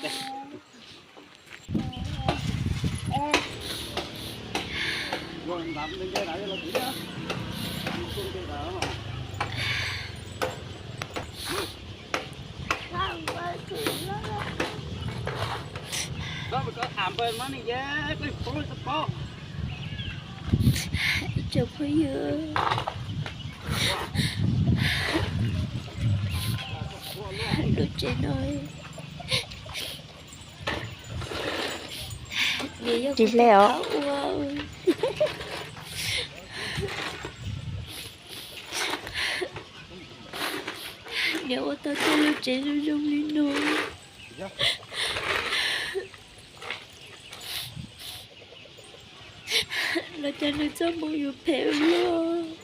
đây. Rồi làm lên cái này là chỉ đó. Xuống cái đó mà. Đó có ảm bên má này giá cái phố nó có. Chụp hơi dừa. Được trên ơi. Chị leo. Nếu tao tôi lúc trên nó rung lên nồi. Nó cho nó cho một dù phèo luôn.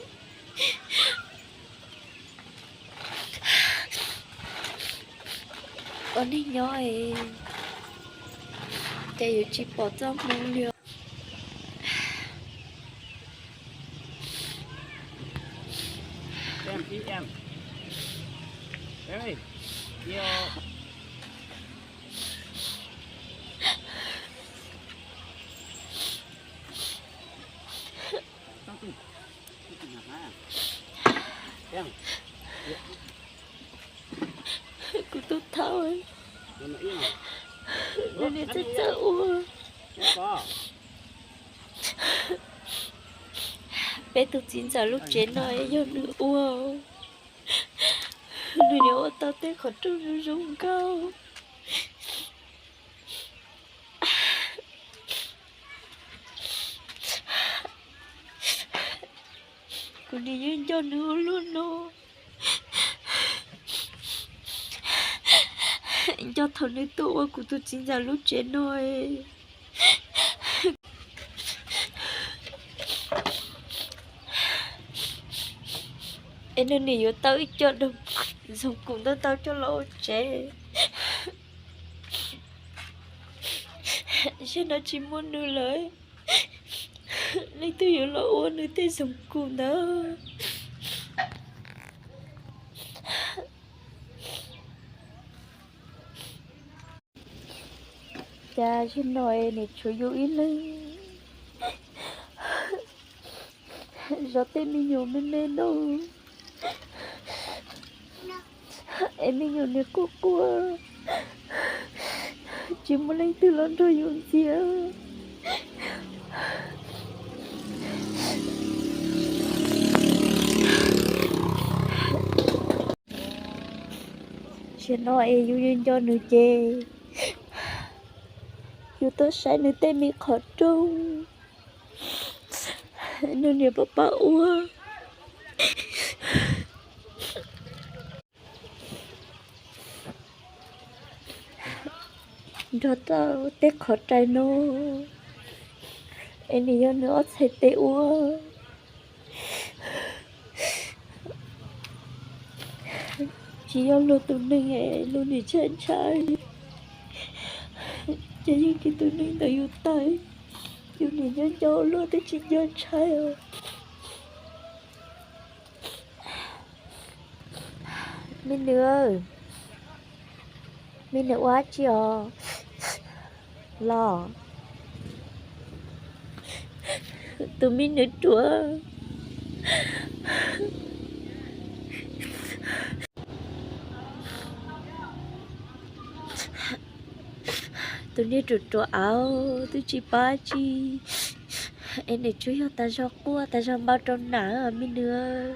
Con đi nhỏ ấy. Để dù chị bỏ cho mong liều. Em đi em. Em ơi. Yêu. Em. Cô tốt thao ấy. Nó nên rất sợ ua. Bé từ 9 giờ lúc trên nói vô nữ ua. Nữ nhớ tao tên khó trông nữ rung cao. Cô đi nhìn cho nữ luôn nó. Cho thằng ấy tụ của tôi 9 giờ lúc trên nói. Em nên hiểu tao ít cho được. Dùng cùng tao cho lỗ trẻ. Chứ nó chỉ muốn nữ lời. Lấy tôi hiểu là ôn nữ tên dùng cùng đó. Cha chứ nói này chú yêu ít lên. Gió tên mình nhiều mình lên đâu. Em mình nhiều nè cô cua. Chỉ muốn lấy từ lớn rồi dùng gì á. Chị nói em yêu duyên cho nữ chê. Yêu tôi sẽ nữ tên mình khó trông. Nữ nè bà bà ua. Đó tao tết khó trai nô. Em đi cho nữa sẽ tê ua. Chỉ yêu luôn tụi mình ấy, luôn đi trên trái. Chỉ yêu khi tụi mình đã yêu tay. Yêu đi nhớ nhau luôn tới trên nhân trái à. Mình nữa. Mình nữa quá chiều. Lo. Tụi mình nữa chúa. Tụi mình chúa chúa áo. Tụi chị ba chi. Em này chú yêu ta cho cua. Ta cho bao trong nắng. Mình nữa.